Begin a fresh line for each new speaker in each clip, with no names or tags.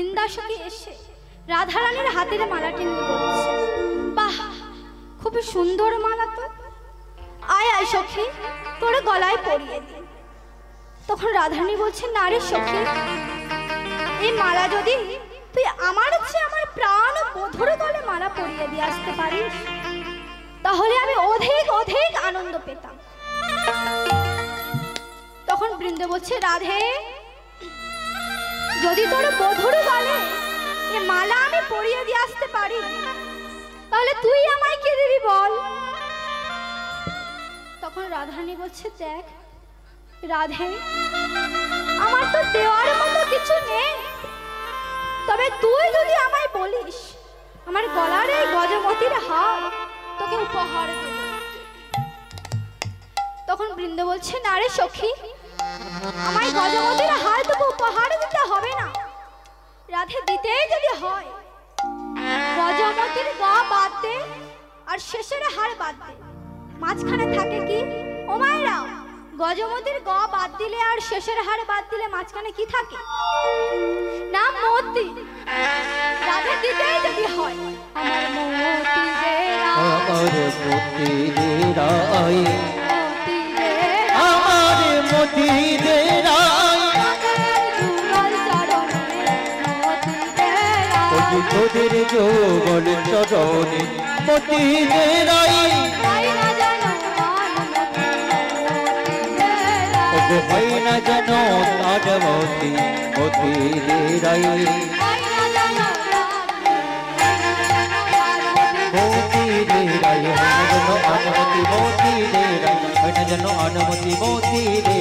বৃন্দাসখী এসে রাধারানীর হাতের মালাটি নিয়ে বলছে, বাহ, খুব সুন্দর মালা তো, আয় আয় সখী, তোর গলায় পরিয়ে দি। তখন রাধারানী বলছে, না রে সখী, এই মালা যদি তুই আমার চেয়ে আমার প্রাণ বধুর গলে মালা পরিয়ে দিয়ে আসতে পারিস, তাহলে আমি অধিক অধিক আনন্দ পেতাম। তখন বৃন্দা বলছে, রাধে, যদি তোর বধুর গলে এ মালা আমি পরিয়ে দিয়ে আসতে পারি, তাহলে তুই আমায় কি দিবি বল? তখন রাধারানী বলছে, দেখ রাধে, আমার তো দেওয়ার মতো কিছু নেই, তবে তুই যদি আমায় বলিস আমার গলার এই গজমতির হার তোকে উপহার দেব। তখন বৃন্দা বলছে, না রে সখী, আমায় গজমতির হার তোকে উপহার দিতে হবে না। রাধে, দিতেই যদি হয় গজমতির গা বাদ দে আর শেষের হার বাদ দে। মাঝখানে থাকে কি ও মায়েরা? গজমতির গা বাদ দিলে আর শেষের হার বাদ দিলে মাঝখানে কি থাকে? না, মতি। রাধে, দিতেই যদি হয় আমার মতি দে রায়, আমার মতি দে রায়, আমার মতি দে রায়, তোদের যৌবন চরণে মতি দে রায়, হয় না জানো তার মতি, মতি দে রায়, মতি দে রায়, হয় না জানো অনুমতি, মতি দে রায়, হয় না জানো অনুমতি, মতি দে,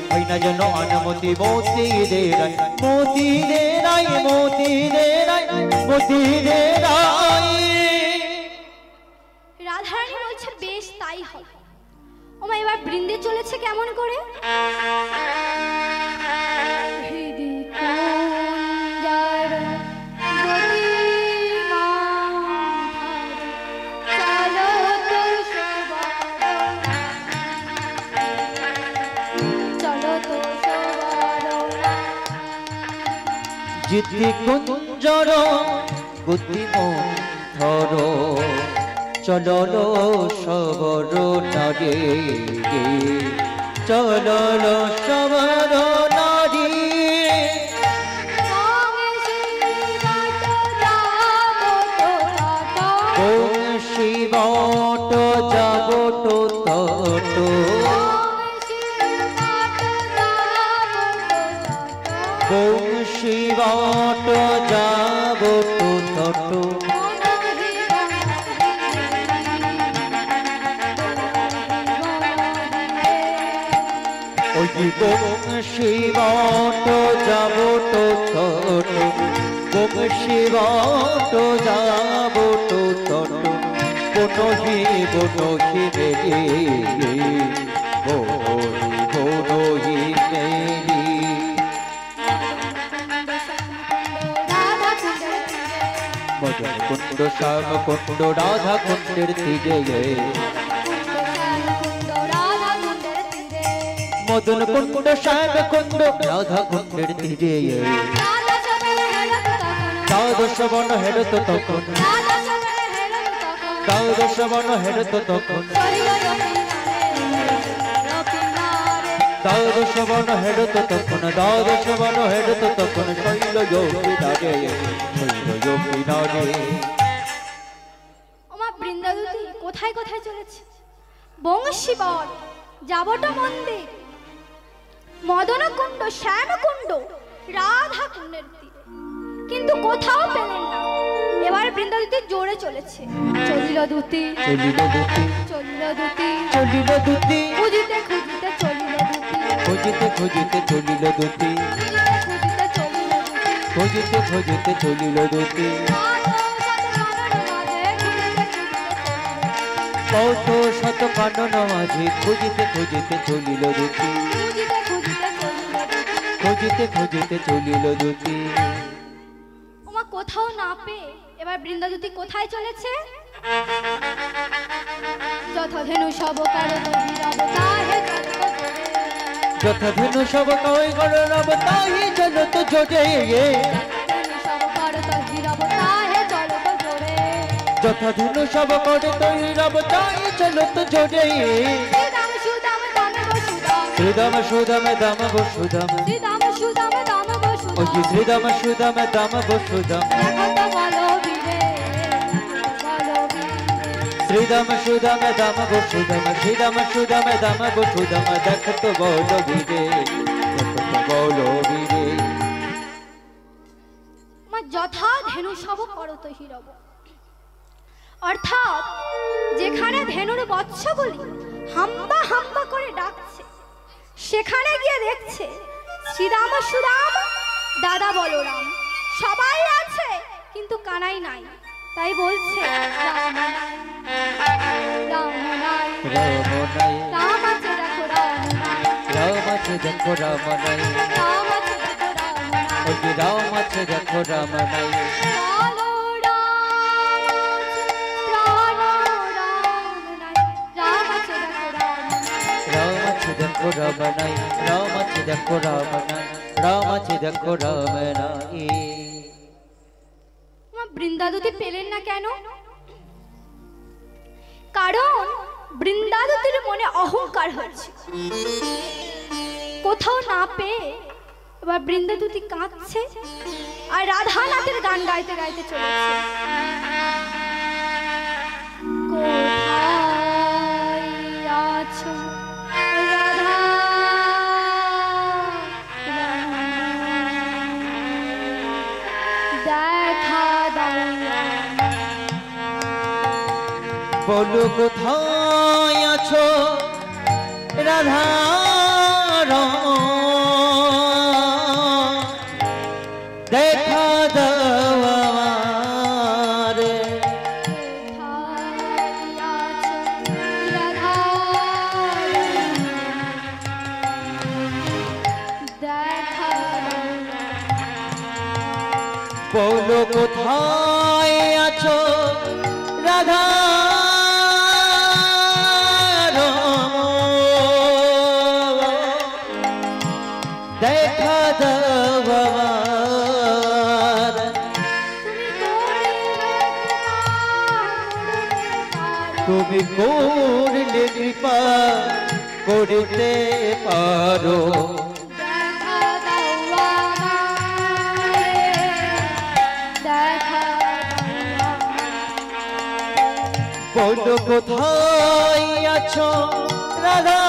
হয় না জানো অনুমতি, মতি দে রায়, মতি দে রায়, মতি দে রায়, মতি দে রায়। রাধারানী বলছে, বেশ তাই হবে। ওমা, এবার বৃন্দে চলেছে কেমন করে? জিতি কুঞ্জর গতি মন্থর, চললো সবর নারী, চললো সবর নারী, শিবট যাবট তট, শিবট যাবট তট, শিবট যাবট তট, শিবট যাবট তট, বনহি বনহি মেরি, বনহি মেরি, মদন কুণ্ড শ্যাম কুণ্ড রাধা কুণ্ডের তীরে, মদন কুণ্ড শ্যাম কুণ্ড রাধা কুণ্ডের তীরে, দ্বাদশ বন হেরত তখন, দ্বাদশ বন হেরত তখন, দ্বাদশ বন হেরত তখন, দ্বাদশ বন হেরত তখন, শৈল যোগী নারে, শৈল যোগী নারে। ওমা, বৃন্দাবতী কোথায় কোথায় চলেছে? বংশীবট, যাবট মন্দির, মদন কুণ্ড, শ্যাম কুণ্ড, রাধা কুণ্ডের তীরে, কিন্তু কোথাও পেলেন না। এবার বৃন্দাবতী জোরে চলেছে, চলিল দুতি, চলিল দুতি, চলিল দুতি, চলিল দুতি, খুঁজিতে খুঁজিতে চলিল দুতি, খুঁজিতে খুঁজিতে চলিল দুতি, খুঁজিতে খুঁজিতে চলিল দুতি, কত শত কানন মাঝে খুঁজিতে খুঁজিতে চলিল দুতি, খুঁজিতে খুঁজিতে চলিল দুতি। ওমা, কোথাও না পেয়ে এবার বৃন্দাবতী কোথায় চলেছে? যথাধেনু সব কারণ যথাধেনু সব কই গরব তাহি চলো তো জোরে,
যথা ধনু সব করে তৈরি রব তাই চলো তো জোরে শ্রীদাম সুদাম দাম বসুদাম ওই শ্রীদাম সুদাম দাম বসুদাম শ্রীদাম সুদাম দাম বসুদাম শ্রীদাম সুদাম দাম বসুদাম দেখো তো বলো বীরে দেখো তো বলো বীরে
যথা ধেনু সব করত হিরব অর্থাৎ যেখানে ধেনুর বৎসগুলি হাম্বা হাম্বা করে ডাকছে সেখানে গিয়ে দেখছে শ্রীরাম সুরাম দাদা বলরাম সবাই আছে কিন্তু কানাই নাই তাই বলছে রাম নাই রাম নাই রাম আছে দেখো রাম নাই
রাম আছে দেখো রাম নাই
রাম আছে দেখো রাম নাই
ওই রাম আছে দেখো রাম নাই দেখো রাম নাই রাম আছে দেখো রাম নাই রাম আছে দেখো রাম নাই
বৃন্দাদতি পেলেন না কেন? কারণ বৃন্দাদতির মনে অহংকার হচ্ছে, কোথাও না পেয়ে এবার বৃন্দাদতি কাঁদছে আর রাধানাথের গান গাইতে গাইতে চলেছে। কোথায় আছো রাধা দেখা দাও,
বলো কোথায় আছো রাধা দেখা দাও আমারে, বলো কোথায় আছো রাধা দেখা দাও আমার, তুমি করলে কৃপা করিতে পারো, বলো কোথায় আছো রাধা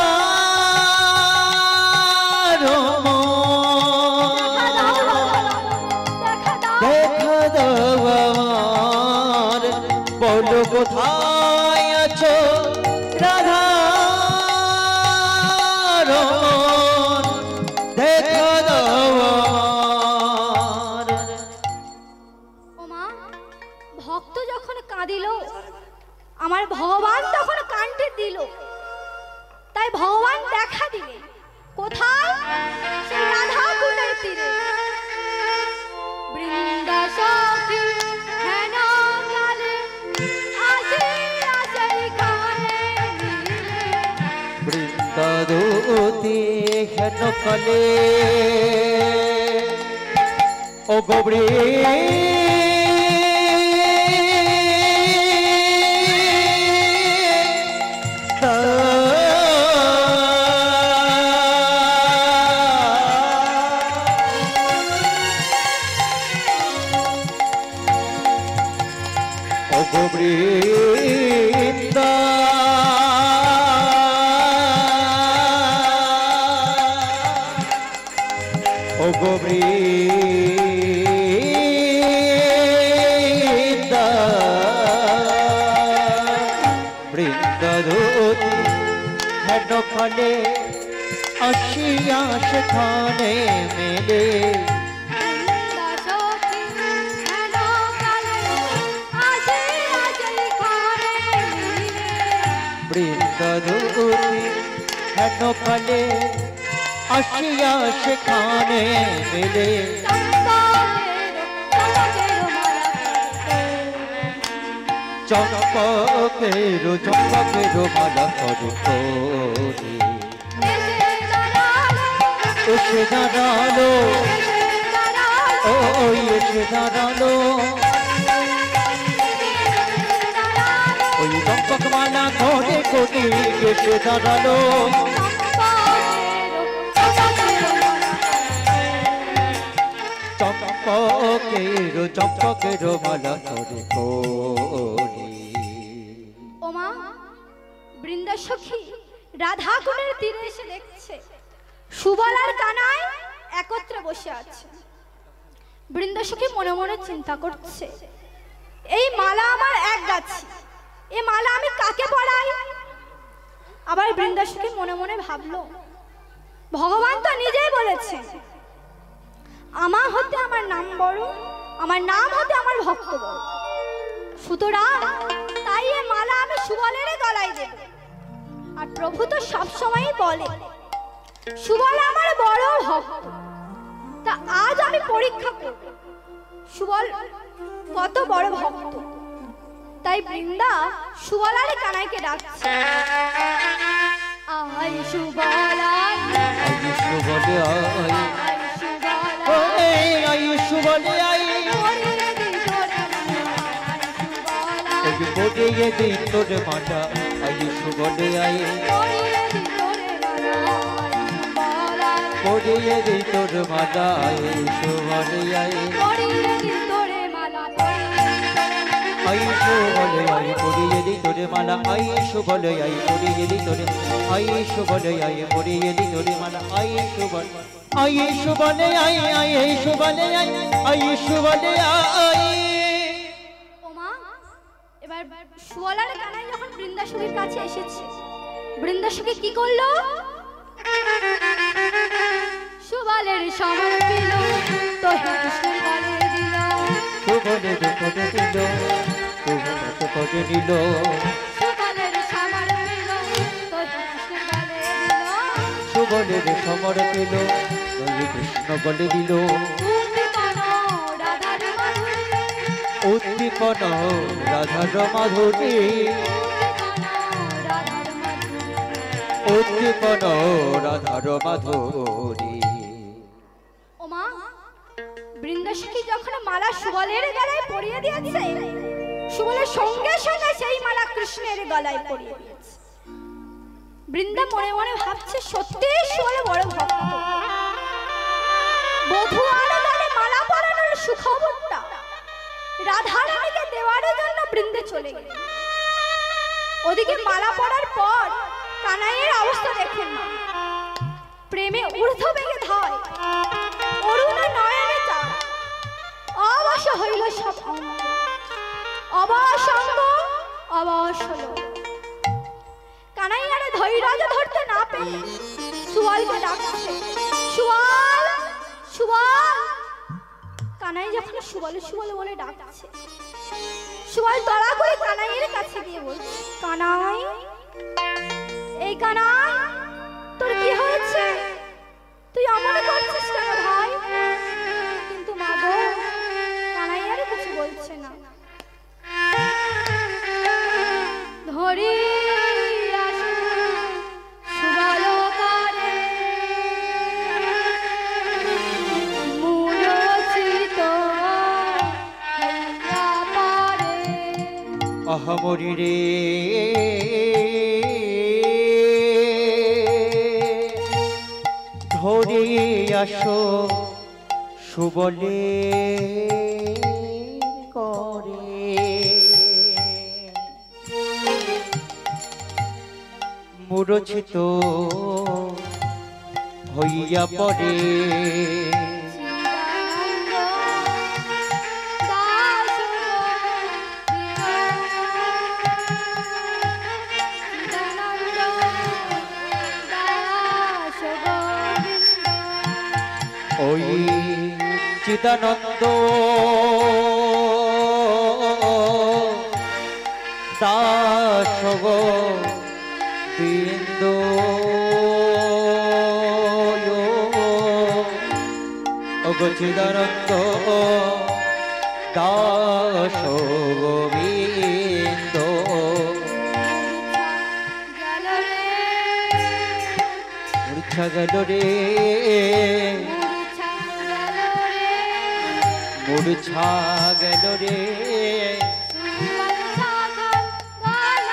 দেখা দাও আমার, বলো কোথায় আছো রাধা দেখা দাও আমার।
ওমা, ভক্ত যখন কাঁদিল আমার ভগবান তখন কানতে দিল, তাই ভগবান দেখা দিলে কোথায়? সেই রাধা কুণ্ডের তীরে। বৃন্দা সখী হেন কালে আসে আসে কানে নীলে,
বৃন্দাদতি হেন কালে ও গৌরী বৃন্দা ও বৃন্দা বৃন্দাদতি হেন কালে আসিয়া সেখানে মেলে, বৃন্দাদতি হেন কালে আসিয়া সেখানে মেলে, চম্পকের চম্পকের মালা করুরি এসে দাঁড়ালো, ও এসে দাঁড়ালো, ওই চম্পক মালা ধরে কোটি এসে দাঁড়ালো চম্পকের মালা ধরে কোটি।
ওমা বৃন্দা সখী রাধা কুণ্ডের তীরে এসে দেখছে সুবল আর কানাই একত্রে বসে আছে। বৃন্দা সখী মনে মনে চিন্তা করছে, এই মালা আমার এক গাছি, এই মালা আমি কাকে পরাই? আবার বৃন্দা সখী মনে মনে ভাবলো, ভগবান তো নিজেই বলেছে আমার হতে আমার নাম বড়, আমার নাম হতে আমার ভক্ত বড়, সুতরাং তাই এই মালা আমি সুবলের গলায় দেব। আর প্রভু তো সবসময়ই বলে সুবল আমার বড় ভক্ত, তা আজ আমি পরীক্ষা করব সুবল কত বড় ভক্ত। তাই বৃন্দা সুবল আর কানাইকে ডাকছে, আয় সুবল আয়,
আয় সুবল আয়,
আয় সুবল
ও
আয়,
আয় সুবল আয়,
পরিয়ে দি তোর মালা, আয় সুবল আয়,
পড়িয়ে দিই তোর মালা, আয় সুবল আয়,
পরিয়ে দি তোর মালা, আয় সুবল আয়,
পড়িয়ে দিই তোর মালা, আয় সুবল আয়,
পরিয়ে দি তোর মালা,
আয় সুবল আয়, পড়িয়ে দিই তোর, আয় সুবল আয়, পড়িয়ে দিই তোর মালা, আয় সুবল আয়, সুবল আয়, আয় সুবল আয়, আয় সুবল আয়।
ওমা এবার সুবল আর কানাই যখন বৃন্দাসুখীর কাছে এসেছে, বৃন্দাসুখী কি করলো? সুবলের সমর পেল তো কৃষ্ণের গলে দিল,
সুবলের ফটো দিল, সুবলের ফটো দিল,
সুবলের সমর পেল তো কৃষ্ণের গলে দিল,
সুবলের সমর পেল, কৃষ্ণ বলে দিল,
উদ্দীপন রাধার মাধুরী,
উদ্দীপন রাধার মাধুরী।
ওমা বৃন্দাসখী যখন মালা সুবলের গলায় পরিয়ে দিয়েছে, সুবলের সঙ্গে সঙ্গে সেই মালা কৃষ্ণের গলায় পরিয়ে দিয়েছে। বৃন্দা মনে মনে ভাবছে সত্যি সুবল বড় ভক্ত, বধূ আর গলে মালা পরানোর সুখবরটা রাধা রানীকে দেওয়ার জন্য বৃন্দে চলে গেল। ওদিকে মালা পরার পর কানাইয়ের অবস্থা দেখেন না, প্রেমে ঊর্ধ্ব বেগে ধায়, অরুণ নয়নে চায়, অবশ হইল সব অঙ্গ, অবশ অঙ্গ অবশ হল। কানাই আর ধৈর্য ধরতে না পেরে সুবলকে ডাকছে, সুবল সুবল। কানাই যখন সুবল সুবল বলে ডাকছে, সুবল তড়া করে কানাইয়ের কাছে গিয়ে বলছে, কানাই এই কানাই তোর কি হয়েছে? তুই এমন করছিস কেন ভাই? কিন্তু মা গো কানাই আর কিছু বলছে না। ধরি আসু সুবল কারে মূলচিত হইয়া পারে,
আহমরি রে ধরে আসো সুবলে করে, মূর্ছিত হইয়া পড়ে, ওই চিদানন্দ দাস গো বিন্দু, ওগো চিদানন্দ দাস গোবিন্দ, মূর্ছা গেল রে, মূর্ছা গেল রে,
সুবল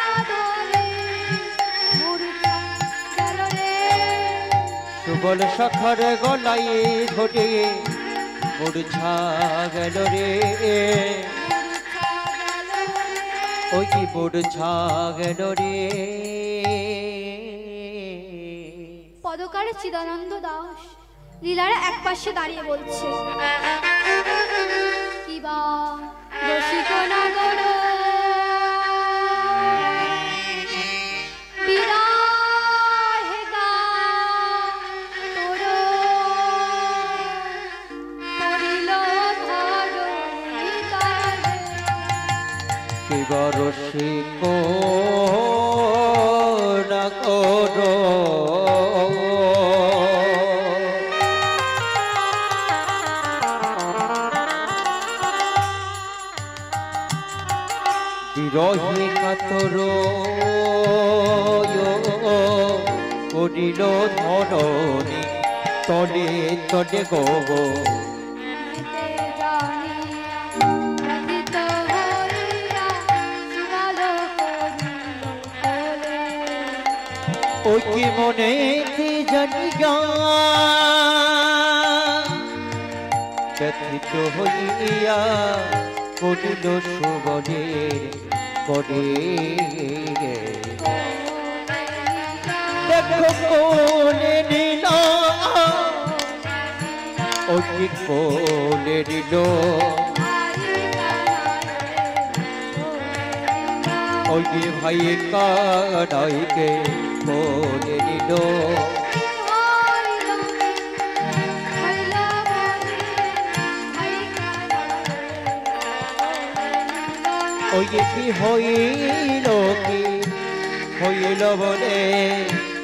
যুগল সখর গলায় ধরে মূর্ছা গেল রে ওই কি মূর্ছা গেল রে।
পদকার চিদানন্দ দাস লীলারা এক পাশে দাঁড়িয়ে বলছে, কিবা রসিক নগর বিরাহে গা তোর পড়িল ধরণী তলে।
কিবা রসিক নগর বিরহে কাতর করিল ধরণী তলে তলে গো ওই কি মনে জানি গা ব্যথিত হইয়া করিল সুবনের পরে দেখো কোলে নিল ওই কি কোলে নিল ওই যে ভাই কানাইকে কোলে নিল ওই যে কি হইল বলে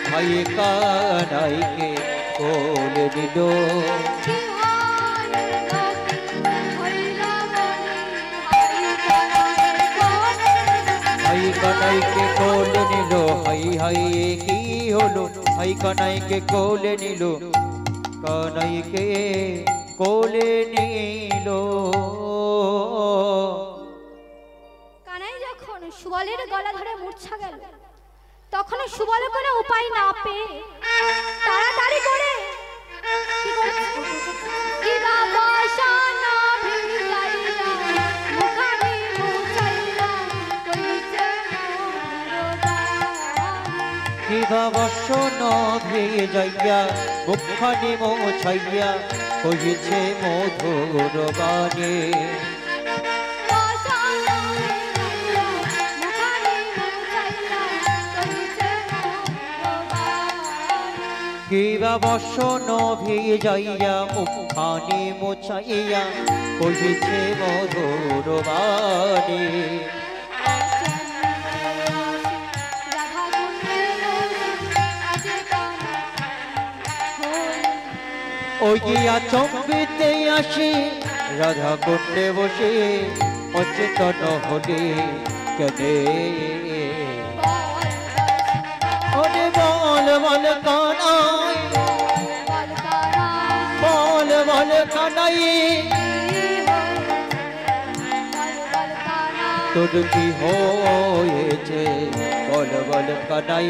ভাই কানাইকে কোলে নিল হাই কানাইকে কোলে নিল হাই হাই কি হলো হাই কানাইকে কোলে নিল কানাইকে কোলে নিল।
কানাই যখন সুবলের গলা ধরে মূর্ছা গেল তখন সুবল কোনো উপায় না পেয়ে তাড়াতাড়ি করে কি করছে, কি বাবা শানা ভিজাইলা মুখানি মুছাইলা কইছে
কিবা বসন ভিয়ে যাইয়া মুখানি মোছাইয়া কইছে মধুর বাণী কিবা বসন ভিয়ে যাইয়া মুখানি মোছাইয়া কইছে মধুর বাণী ওই গিয়া চম্বিতে আসি রাধা কুণ্ডে বসে অচেতন হলে কেনে ওরে বল বল কানাই বল বল কানাই তোর কি হয়েছে বল বল কানাই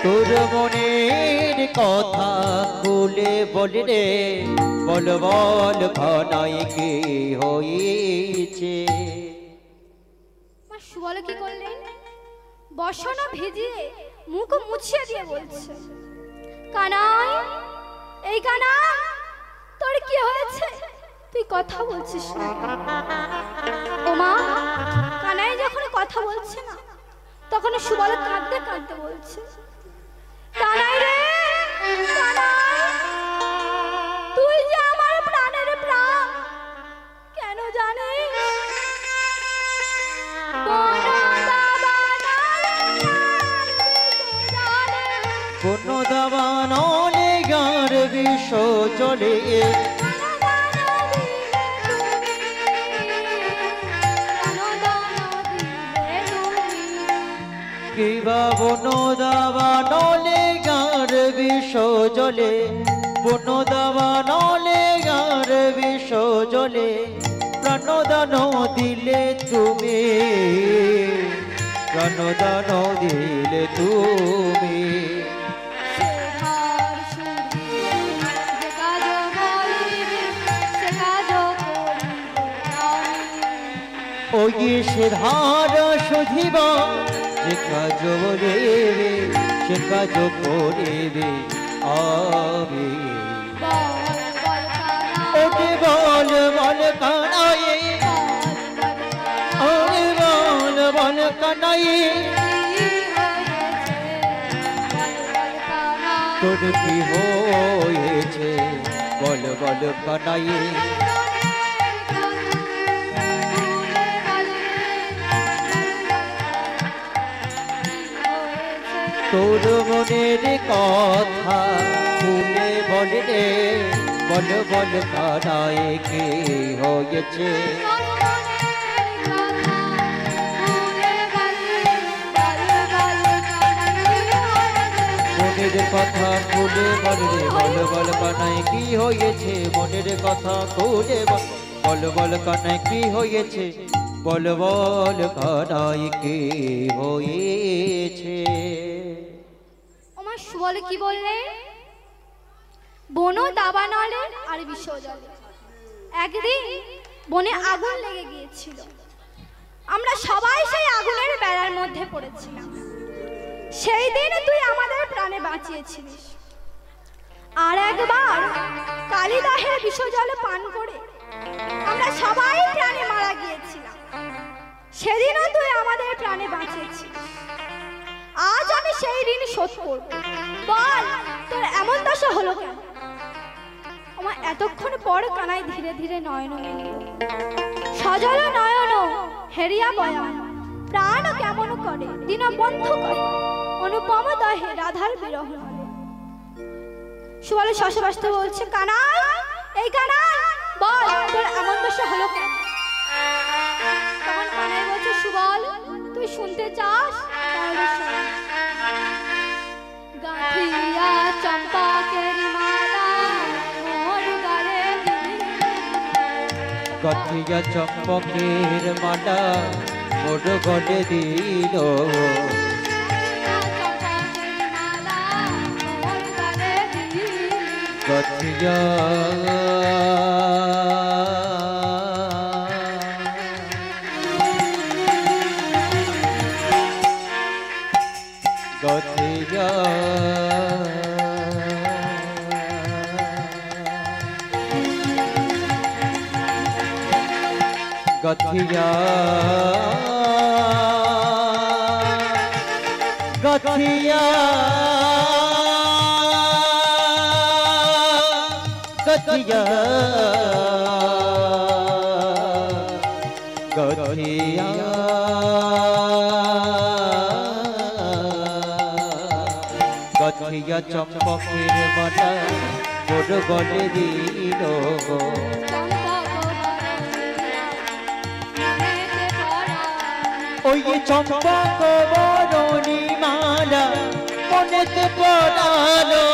তোর মনের কথা খুলে বল রে বল বল কানাই কি হয়েছে।
সুবল কি করলেন, বসন ভিজিয়ে মুখ মুছিয়ে দিয়ে বলছে, কানাই এই কানাই তোর কি হয়েছে তুই কথা বলছিস না। ও মা, কানাই যখন কথা বলছে না তখন সুবল কাঁদতে কাঁদতে বলছে, কানাই রে কানাই তুই যে আমার প্রাণের প্রাণ, কেন জানিস
কোন দাবানলে গার বিষ জলে কিবা বন দাবানলে গার বিষ জলে বন দাবানলে গার বিষ জলে প্রাণদান দিলে তুমি, প্রাণদান দিলে তুমি। ওই সে ধার শুধিব, যে কাজ বলিবে সে কাজ করিবে আমি। ওকে বল বল কানাই, ওরে বল বল কানাই, তোর কি হয়েছে বল বল কানাই। তোর মনের কথা খুলে বল রে, বল বল কানাই কি হয়েছে। মনের কথা খুলে বল রে, বল বল কানাই কি হয়েছে। মনের কথা খুলে বল বল কানাই কি হয়েছে। বল বল কানাই কি হয়েছে।
আমার সুবল কি বললে? বন দাবানলে আর বিষ জলে। একদিন বনে আগুন লেগে গিয়েছিল, আমরা সবাই সেই আগুনের বেড়ার মধ্যে পড়েছিলাম। সেই দিন তুই আমাদের প্রাণে বাঁচিয়েছিলিস। আর একবার কালিদাহের বিষ জল পান করে আমরা সবাই প্রাণে মারা গিয়েছিলাম। সেদিনও তুই আমাদের প্রাণে বাঁচিয়েছিস। আজ আমি সেই ঋণ শোধ করব। বল তোর এমন দশা হলো কেন? আমার এতক্ষণ পর কানাই ধীরে ধীরে নয়ন মেলিল। সজল নয়ন হেরিয়া বয়ান, প্রাণ কেমন করে দীনবন্ধু করে, অনুপম দহে রাধার বিরহ হলে। সুবল শশবাস্ত বলছে, কানাই এই কানাই বল তোর এমন দশা হলো কেন? তখন কানাই বলছে, সুবল তুই শুনতে চাস তাহলে শোন। গাঁথিয়া চম্পাকের মালা মোর গলে দিলি,
গাঁথিয়া চম্পকের মালা মোর গলে দিল। গাঁথিয়া গাঁথিয়া গাঁথিয়া গাঁথিয়া গাঁথিয়া গাঁথিয়া গাঁথিয়া চম্পকের মালা মোর গলে দিল। ওই চম্পক বরণী মালা মনেতে পড়ালো।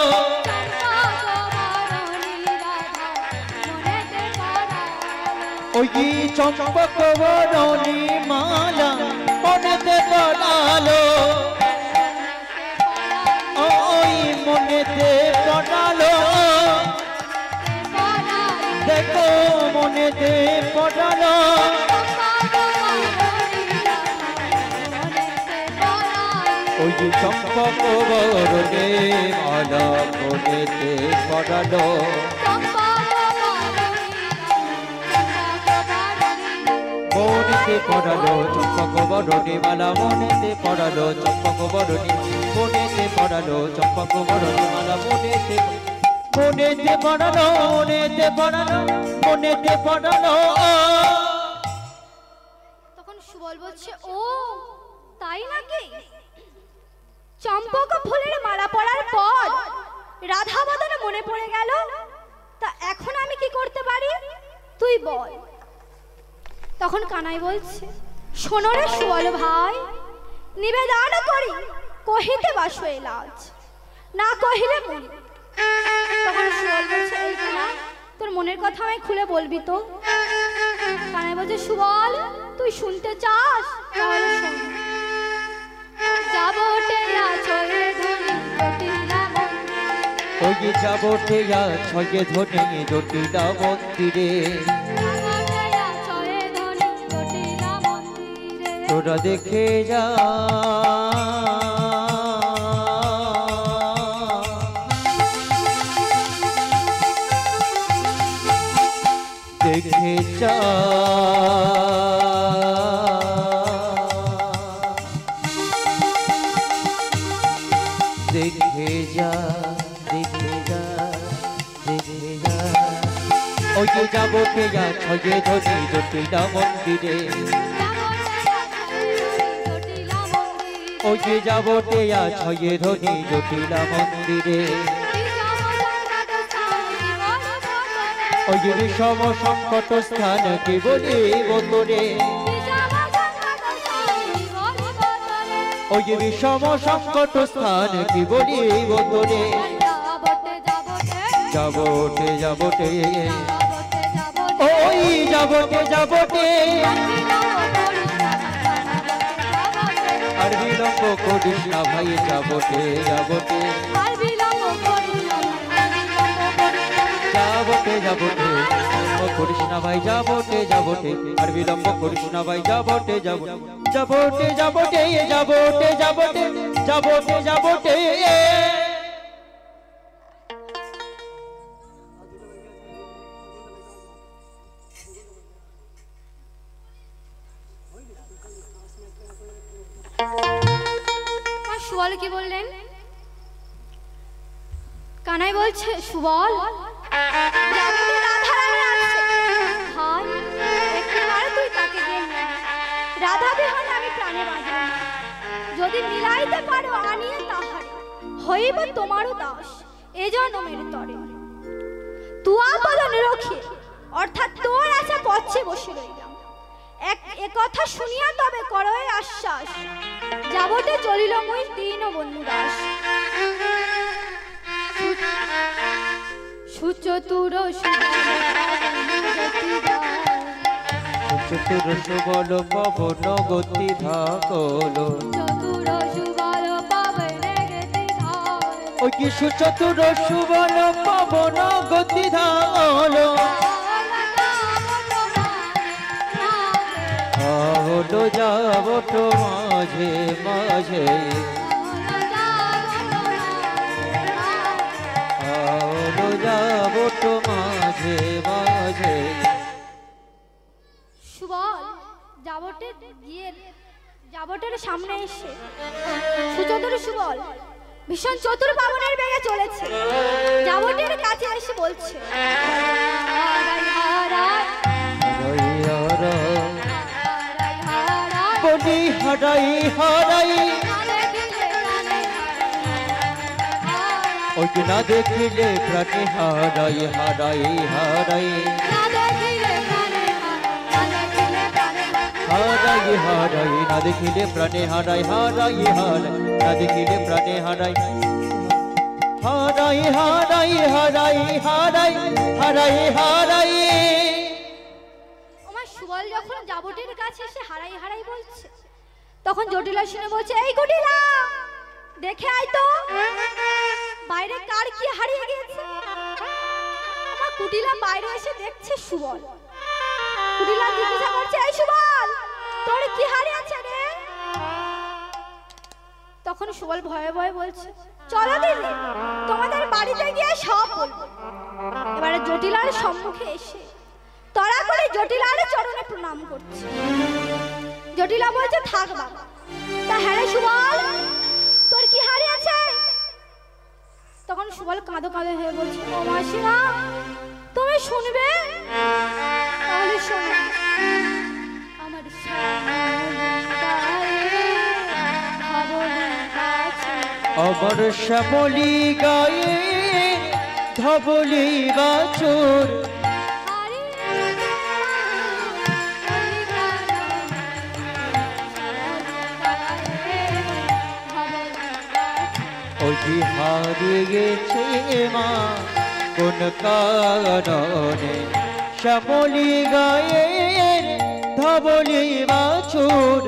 ওই চম্পক বরণী মালা মনেতে পড়ালো। ওই মনেতে পড়ালো, দেখো মনেতে পড়ালো। ওই চম্পক বরণী মালা মনেতে পড়ালো। মনেতে পড়ালো চম্পক বরণী মালা মনেতে পড়ালো। চম্পক বরণী মনেতে পড়ালো। চম্পক বরণী মালা মনেতে মনেতে পড়ালো। মনেতে পড়ালো মনেতে পড়ালো।
তখন সুবল বলছে, ও তাই নাকি? চম্পক ফুলের মালা পরার পর রাধা বদন মনে পড়ে গেল। তা এখন আমি কি করতে পারি তুই বল। তখন কানাই বলছে, শোনো রে সুবল ভাই, নিবেদন করি কহিতে বাসো এ লাজ, না কহিলে মরি। তখন সুবল বলছে, এই কানাই তোর মনের কথা আমি খুলে বলবি তো? কানাই বলছে, সুবল তুই শুনতে চাস তাহলে শোন। যাবটে আছয়ে ধনি জটিলা মন্দিরে,
ওই যে যাবটে আছয়ে ধনি জটিলা মন্দিরে,
যাবটে আছয়ে ধনি জটিলা মন্দিরে।
তোরা দেখে যা দেখে যা দেখে যা দেখে যা দেখে যা ওই যে যাবটে আছয়ে ধনি জটিলা মন্দিরে, ওই যে যাবটে আছয়ে ধনি জটিলা মন্দিরে, ওই যে বিষম সংকট স্থান কি বলিব তোরে, ওই যে বিষম সংকট স্থান কি বলিব তোরে। যাবটে যাবটে ওই যাবটে যাবটে আর বিলম্ব করিস না ভাই, যাবটে যাবটে যাবটে যাবটে করিস না ভাই, যাবটে যাবটে আর বিলম্ব করিস না ভাই, যাবটে যাবটে যাবটে যাবটে যাবটে যাবটে যাবটে যাবটে।
সুবল কি বললেন? কানাই বলছে সুবল যাবটে রাধারানী আসছে। ভাই একবার তুই তাকে গিয়ে নে, রাধা বিহন আমি প্রাণে বাঁচব না। যদি মিলাইতে পারো আনিয়ে তাহারে হইব তোমারও দাস এ জন্মের তরে। তুয়া বদন রক্ষে অর্থাৎ তোর আশা পচ্ছে বসে রইলাম। এ কথা শুনিয়া তবে করয় আশ্বাস, যাবটে চলিল মুই দীন বন্ধু দাস। সুচতুর
চতুর সুবল পবন গতি ধাকল,
চতুর সুবল পাবনে গতি ধাল।
ওই কি সুচতুর সুবল পবন গতি ধাকল, হলো যাবট মাঝে মাঝে, হলো যাবট মাঝে মাঝে।
সুবল যাবটে গিয়ে যাবটের সামনে এসে সুচতুর সুবল ভীষণ চতুর পাবনের বেগে চলেছে। যাবটের কাছে এসে বলছে
বলি হারাই হারাই, ওই না দেখিলে প্রাণে হারাই হারাই হারাই, হারাই হারাই না দেখিলে প্রাণে হারাই হারাই হারাই, না দেখিলে প্রাণে হারাই হারাই হারাই হারাই হারাই হারাই হারাই।
আমার সুবল যখন যাবটের কাছে এসে হারাই হারাই বলছে, তখন জটিলা শুনে বলছে এই কুটিলা দেখে আয় তো বাইরে কার কি হারিয়ে গেছে। আমার কুটিলা বাইরে এসে দেখছে সুবল। কুটিলা জিজ্ঞাসা করছে এই সুবল তোর কি হারিয়েছে রে? তখন সুবল ভয়ে ভয়ে বলছে চলো দিদি তোমাদের বাড়িতে গিয়ে সব বলবো। এবারে জটিলার সম্মুখে এসে তড়া করে জটিলার চরণে প্রণাম করছে। জটিলা বলছে থাক বাবা। তা হ্যাঁ রে সুবল তোর কি হারিয়েছে? তখন সুবল কাঁদো কাঁদো হয়ে বলছে ও মাসিমা তুমি শুনবে? তাহলে শোনো। আমার
আমার শ্যামলি গায়ে ধবলি বাছুর, ওই যে হারিয়ে গেছে মা কোন কারণে, শ্যামলি গায়ে বলি বাছুর।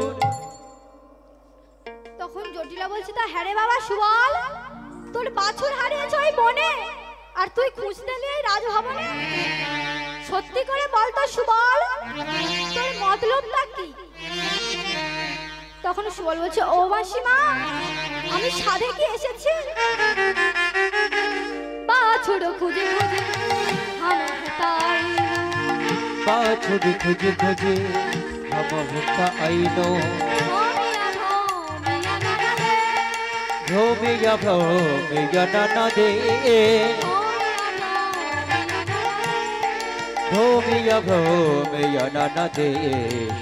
তখন জটিলা বলছে, তা হ্যাঁ রে বাবা সুবল, তোর বাছুর হারিয়েছে ওই বনে, আর তুই খুঁজতে নিয়ে রাজভবনে। সত্যি করে বল তো সুবল, তোর মতলবটা কি? তখন সুবল বলছে, ও মাসিমা, আমি সাধে কি এসেছি, বাছুর খুঁজে খুঁজে হাম তাই,
বাছুর খুঁজে খুঁজে হাম আইনো, ভ্রমিয়া ভ্রমিয়া নানা দে, ভ্রমিয়া ভ্রমিয়া নানা দেশ।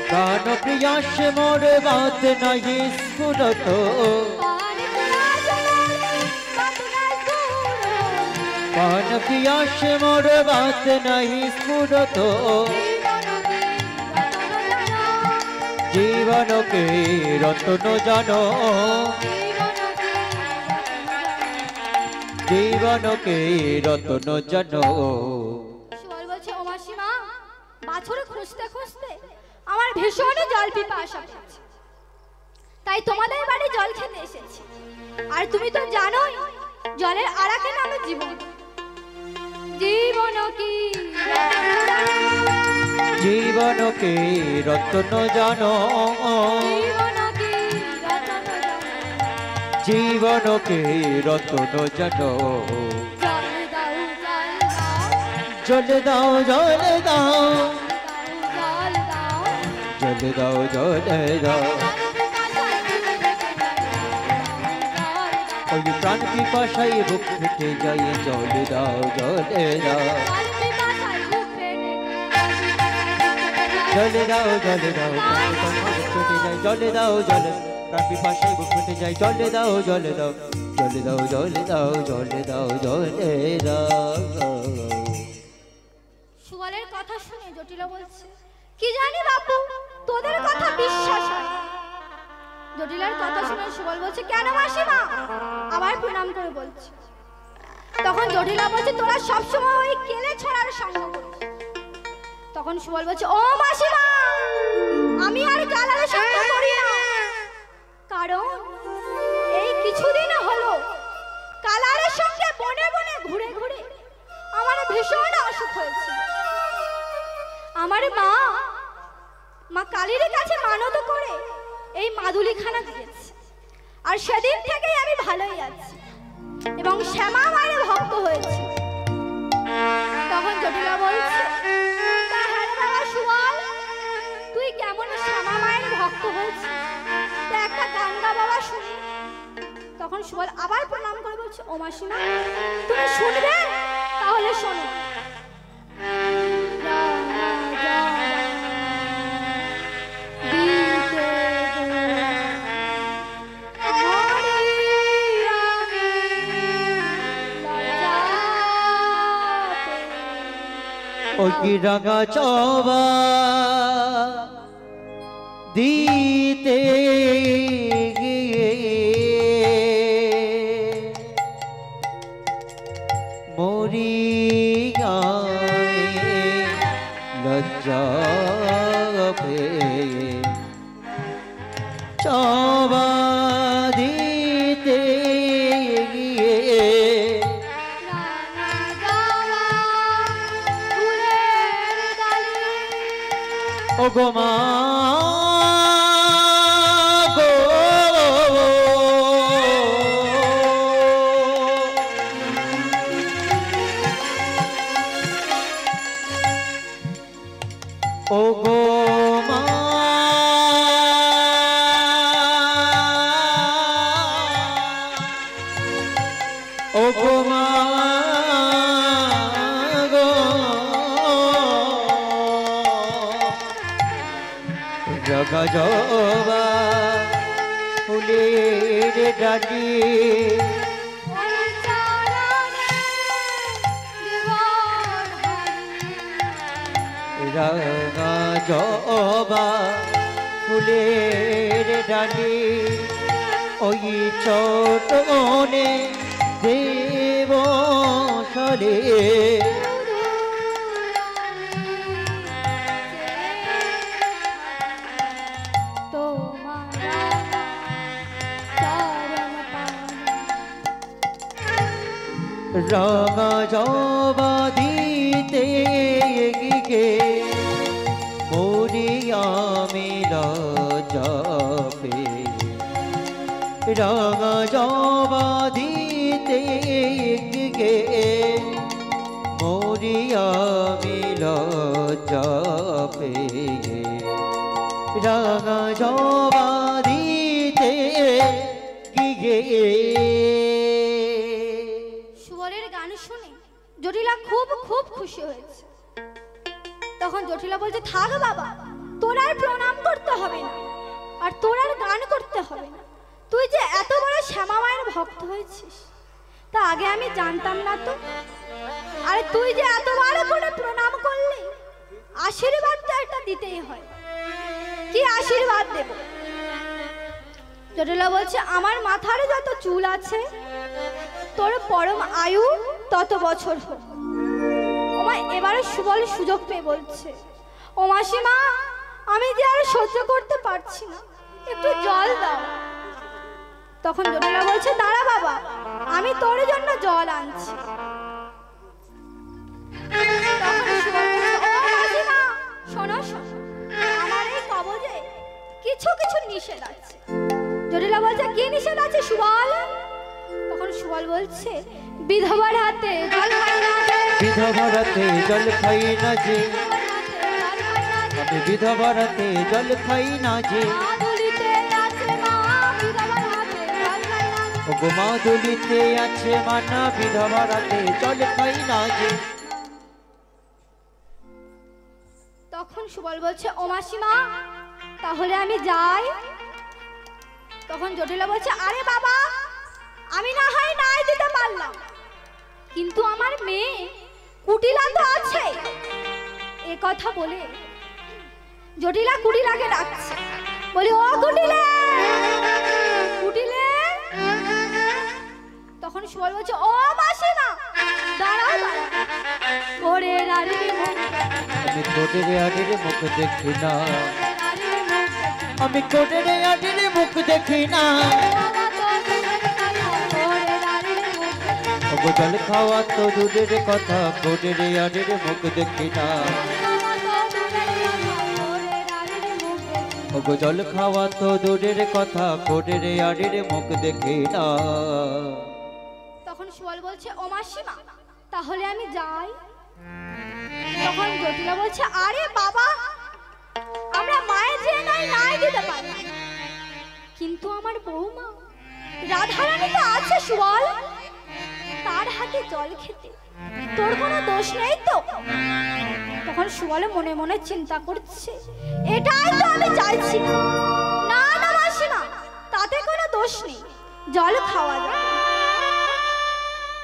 প্রাণ প্রিয়াসে মোর বাত নাহি স্ফুরত, প্রাণ প্রিয়াসে মোর বাত নাহি স্ফুরত, জীবনকে রতন জানো, জীবনকে রতন জানো।
সুবল বলছে, ও মাসিমা, বাছুর খুঁজতে খুঁজতে আমার ভীষণ জল পিপাসা পেয়েছে, তাই তোমাদের বাড়ি জল খেতে এসেছি। আর তুমি তো জানোই জলের আরাকে নামে জীবন, জীবন কি
জীবনকে রতন জানো, জীবনকে রতন জানো। জল দাও জল দাও, জল দাও জল দাও, ওই প্রাণ পিপাসায় বুক ফেটে যায়, জল দাও জল দাও, জল দাও জল দাও, ছুটে যায় জল দাও জল, প্রাণ পিপাসায় বুক ফেটে যায়, জল দাও জল দাও, জল দাও জল দাও, জল দাও জল দাও।
সুবলের কথা শুনে জটিলা বলছে, কি জানি বাপু, তোদের কথা বিশ্বাস হয়। জটিলার কথা শুনে সুবল বলছে, কেন মাসিমা? আবার প্রণাম করে বলছে। তখন জটিলা বলছে, তোরা সবসময় ওই কেলে ছড়ার সঙ্গ করিস। তখন সুবল বলছে, ও মাসিমা, আমি আর কালারের সঙ্গ করি না, কারণ এই কিছুদিন হলো কালারের সঙ্গে বনে বনে ঘুরে ঘুরে আমার ভীষণ অসুখ হয়েছে। আমার মা কালীর কাছে মানত করে এই মাদুলিখানা দিয়েছে, আর সেদিন থেকেই আমি ভালোই আছি এবং শ্যামা মায়ের ভক্ত হয়েছে। তখন জটিলা বলছে, তা হ্যাঁ রে বাবা সুবল, তুই কেমন শ্যামা মায়ের ভক্ত হয়েছিস, তা একটা গান গা বাবা শুনি। তখন সুবল আবার প্রণাম করে বলছে, ও মাসিমা, তুমি শুনবে? তাহলে শোনো।
ওই রাঙা চবা দিতে গিয়ে মরি লজ্জা পেয়ে, চবা দিতে গিয়ে ও গো মা গো, ও গো মা ও গো মা গো, জগা জবা ফুলের ডালি রাঙা জবা ফুলের ডালি, ওই চটনে দেব সরে রাঙা জবা দিতে গিয়ে মরিয়া মেলা যাবে রাঙা জবা দিতে গিয়ে মরিয়া মেলা যাবে রাঙা জবা দিতে গিয়ে।
সুবলের গান শুনে জটিলা খুব খুব খুশি হয়েছে। তখন জটিলা বলছে, থাক বাবা, তোর আর প্রণাম করতে হবে না, আর তোর আর গান করতে হবে না। তুই যে এত বড় শ্যামা মায়ের ভক্ত হয়েছিস তা আগে আমি জানতাম না তো। আরে তুই যে এতবার করে প্রণাম করলি, আশীর্বাদ তো একটা দিতেই হয়। কি আশীর্বাদ দেব? জটিলা বলছে, আমার মাথার যত চুল আছে তোর পরম আয়ু তত বছর হোক। ওমা এবারে সুবল সুযোগ পেয়ে বলছে, ও মাসিমা, আমি যে আর সহ্য করতে পারছি না, একটু জল দাও। তখন জটিলা বলছে, দাঁড়া বাবা, আমি তোর জন্য জল আনছি। তখন সুবল বলছে, ও মাসিমা, শোনো শোনো, আমার এই কবজে কিছু কিছু নিষেধ আছে। জটিলা বলছে, কি নিষেধ আছে সুবল? তখন সুবল বলছে, বিধবার হাতে জল খাই না যে,
বিধবার হাতে জল খাই না যে, আমি বিধবার হাতে জল খাই না যে, ও গো মা দুলিতে আছে মানা বিধবার হাতে জল খাই না যে।
তখন সুবল বলছে, ও মাসিমা, তাহলে আমি যাই? তখন জটিলা বলছে, আরে বাবা, আমি না হয় নাই দিতে পারলাম, কিন্তু আমার মেয়ে কুটিলা তো আছে। এ কথা বলে জটিলা কুটিলাকে ডাকছে, বলি, ও কুটিলে, কুটিলে। তখন সুবল বলছে, ও মাসিমা, দাঁড়াও দাঁড়াও, ওরে রারে
আমি কোটের আড়ির মুখ দেখি না, আমি কোটের আড়ির মুখ দেখি না, ও গো জল খাওয়া তো দূরের কথা, কোটের আড়ির মুখ দেখি না, ও গো জল খাওয়া তো দূরের কথা, কোটের আড়ির মুখ দেখি না।
তখন সুবল বলছে, ও মাসিমা, তাহলে আমি যাই? তখন জটিলা বলছে, আরে বাবা, আমরা মায়ের যে নাই দিতে পারি, কিন্তু আমার বৌমা রাধারানী তো আছে সুবল, তার হাতে জল খেতে তোর কোনো দোষ নেই তো? তখন সুবল মনে মনে চিন্তা করছে, এটাই তো আমি চাইছি। না না মাসিমা, তাতে কোনো দোষ নেই, জল খাওয়া যায়।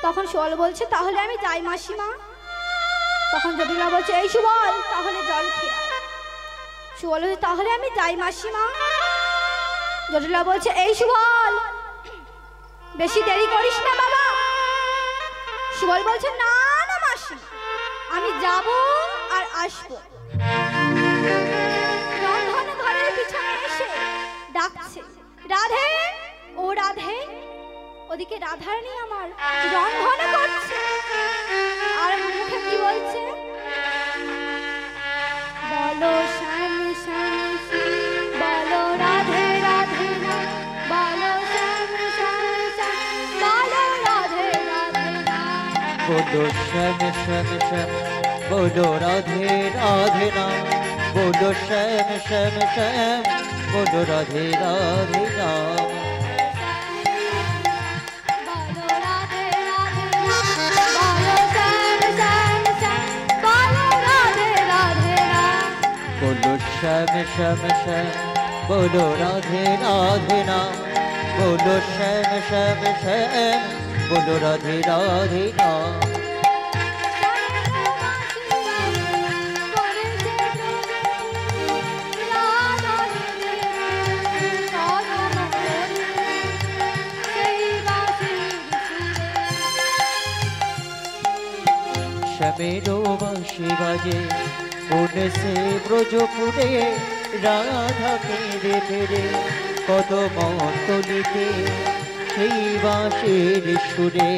তখন সুবল বলছে, তাহলে আমি যাই মাসিমা? তখন জটিলা বলছে, এই সুবল, তাহলে জল খেয়ে আয়। সুবল বলছে, তাহলে আমি যাই মাসিমা? জটিলা বলছে, এই সুবল, বেশি দেরি করিস না বাবা। সুবল বলছে, না না মাসিমা, আমি যাব আর আসবো। রন্ধন ঘরের পিছনে এসে ডাকছে, রাধে, ও রাধে। ওদিকে রাধারানী আমার রন্ধন করছে, আর মুখে কি বলছে, বলো শ্যাম শ্যাম বলো রাধে রাধে, বলো শ্যাম শ্যাম শ্যাম, বলো রাধে রাধে,
बोलो श्याम श्याम श्याम, बोलो राधे राधे राम, बोलो श्याम श्याम श्याम, बोलो राधे राधे राम। बोलो श्याम श्याम श्याम, बोलो राधे राधे राम, बोलो श्याम श्याम श्याम, बोलो राधे राधे राम। श्यामेरो बांशी बाजे কোন সে ব্রজপুরে, রাধা কেঁদে ফেরে কদম তলিতে সেই বাঁশির সুরে।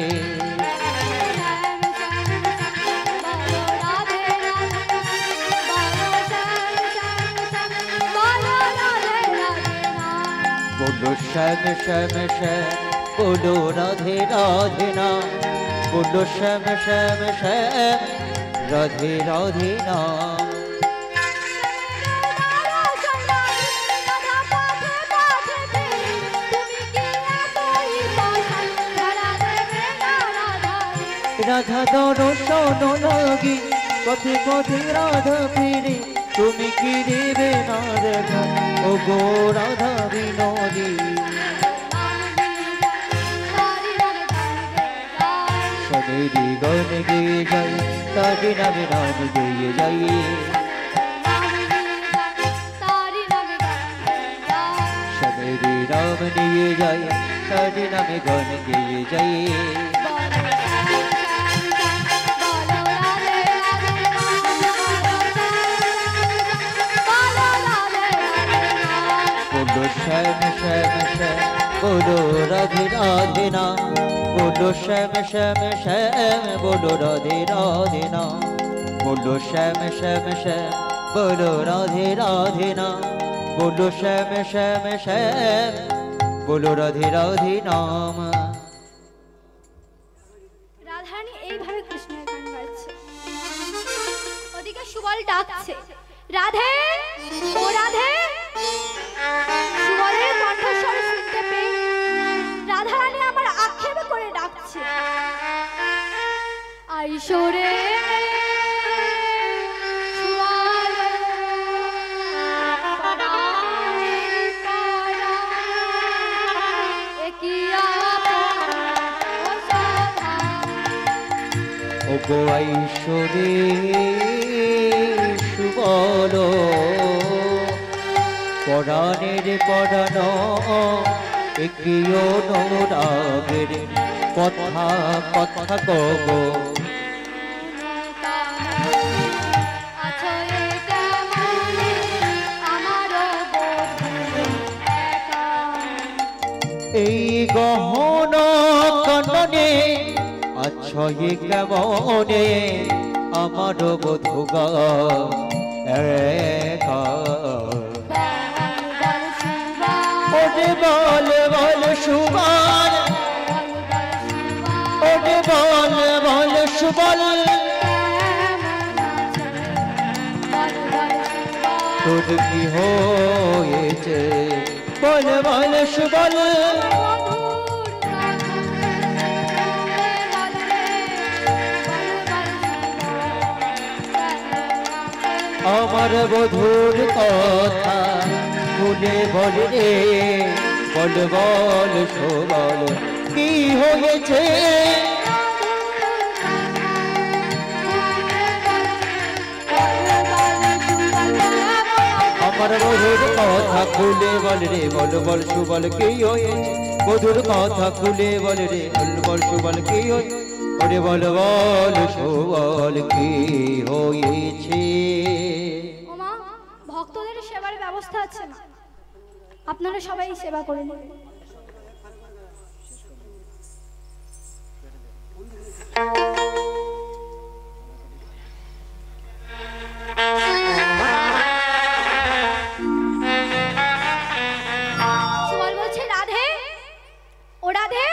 बोलो श्याम श्याम श्याम बोलो राधे राधे नाम बोलो श्याम श्याम श्याम राधे राधे नाम राधा दर्शन লাগি পথে পথে রাধা ফিরে তুমি কি দেবে না দেখা ও গো রাধা বিনোদী সবেরি গান গেয়ে যাই তারি নামে নাম গেয়ে যাই সবেরি নাম নিয়ে যাই তারি নামে গান গেয়ে যাই श्याम श्याम श्याम बोलो राधे राधे नाम बोलो श्याम श्याम श्याम बोलो राधे राधे नाम बोलो श्याम श्याम श्याम बोलो राधे राधे नाम बोलो श्याम श्याम श्याम बोलो राधे राधे नाम
রাধারানী এইভাবে কৃষ্ণের গান গাইছে ওদিকে সুবল ডাকছে রাধে ও রাধে সুবলের কণ্ঠস্বর শুনতে পেয়ে রাধারানী আমার আক্ষেপ করে ডাকছে আইসরে
ওগো আইসরে সুবল পরাণের পরাণ একই অনুরাগের কথা কথা কব এই গহন কননে আছয়ে কেমনে আমার বধুগা একা ওরে বল বল সুবল ওরে বল বল সুবল তোর কি হয়েছে বল বল সুবল আমার বধুর কথা খুলে বল রে বল বল সুবল কি হয়েছে আমার বধুর কথা খুলে বল রে বল বল সুবল কি হয়েছে বধুর কথা খুলে বল রে বল বল সুবল কি হয়েছে ওরে বল বল সুবল কি হয়েছে
ওমা ভক্তদের সেবার ব্যবস্থা আছে না আপনারা সবাই সেবা করে নিন সুবল বলছে রাধে ও রাধে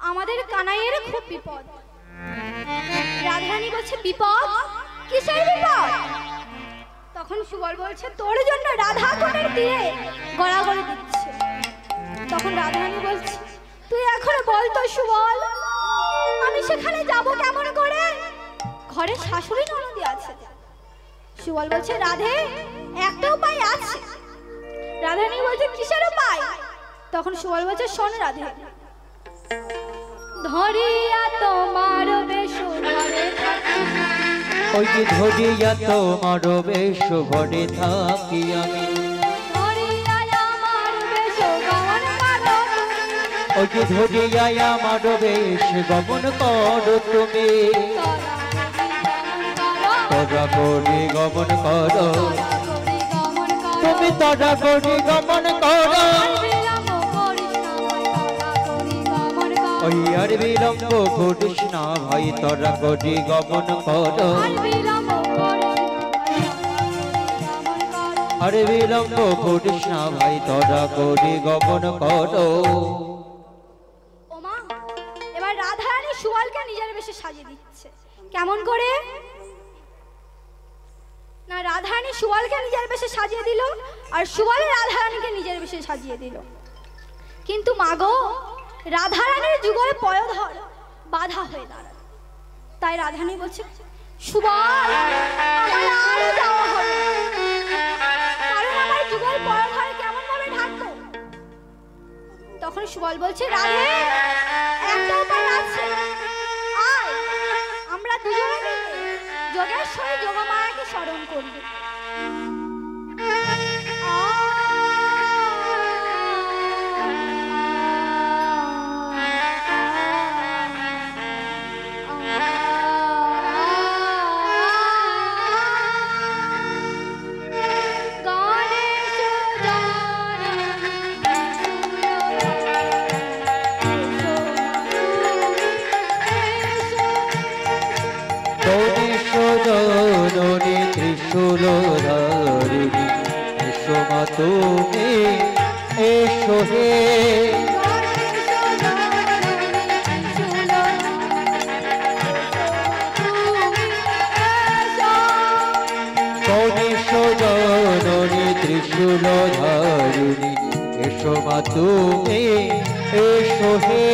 আমাদের কানাইয়ের খুব বিপদ রাধারানী বলছে বিপদ কিসের বিপদ তখন সুবল বলছে তোর জন্য রাধা কোণের তীরে গড়াগড়ি দিচ্ছে তখন রাধারানী বলছে তুই এখন বল তো সুবল আমি সেখানে যাব কেমন করে ঘরে শাশুড়ি ননদি আছে সুবল বলছে রাধে একটা উপায় আছে রাধারানী বলছে কিসের উপায় তখন সুবল বলছে শোন রাধে ধরিয়া তোমার বেশ ঘরে থাকি
ওই যে ধরিয়া তোমার বেশ ঘরে থাকি আমি ওই যে ধরিয়া আমার বেশ গমন করো তুমি তোরা করি গমন করো তুমি তোরা করি গমন করো ওই আর বিলম্ব করিস না ভাই তোরা করি গমন করো আরে বিলম্ব করিস না ভাই তোরা করি গমন করো।
ওমা, এবার রাধারানী সুবলকে নিজের বেশে সাজিয়ে দিচ্ছে। কেমন করে? না, রাধারানী সুবলকে নিজের বেশে সাজিয়ে দিল, আর সুবল রাধারানীকে নিজের বেশে সাজিয়ে দিল। কিন্তু মাগো, রাধারানীর যুগল পয়োধর বাধা হয়ে দাঁড়াল। তাই রাধারানী বলছে, সুবল আমার আর যাওয়া হবে না, কারণ আমার যুগল পয়োধর কেমন ভাবে ঢাকবো। তখন সুবল বলছে, রাধে একটা উপায় আছে, আয় আমরা দুজনে মিলে যোগেশ্বরী যোগমায়াকে স্মরণ করব।
ত্রিশূলধারিণী এসো মা তুমি এসো হে। গণেশ জননী ত্রিশূলধারিণী এসো মা তুমি এসো হে।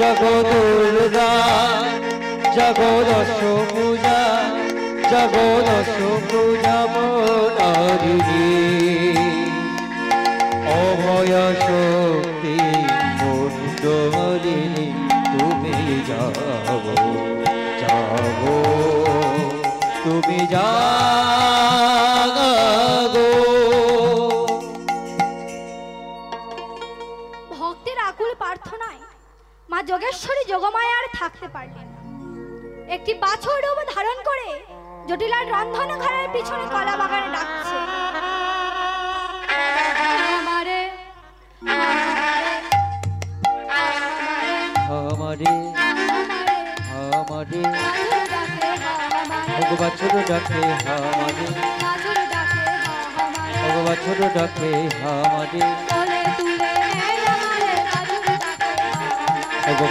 জগদুর্গা জগদশ পূজা জগদশ পূজা মনারিণী অভয় শক্তি মুন্ডমালিনী তুমি যাও যাও তুমি যাও।
ভক্তের আকুল প্রার্থনায় মা যোগেশ্বরী যোগমায়ার থাকতে পারলেন না। একটি বাছুর রূপ ধারণ করে জটিলার রন্ধন ঘরের পিছনে কলা বাগানে ডাকছে, আমারে
আমারে আমারে বাছুর ডাকে আমারে বাছুর ডাকে আমারে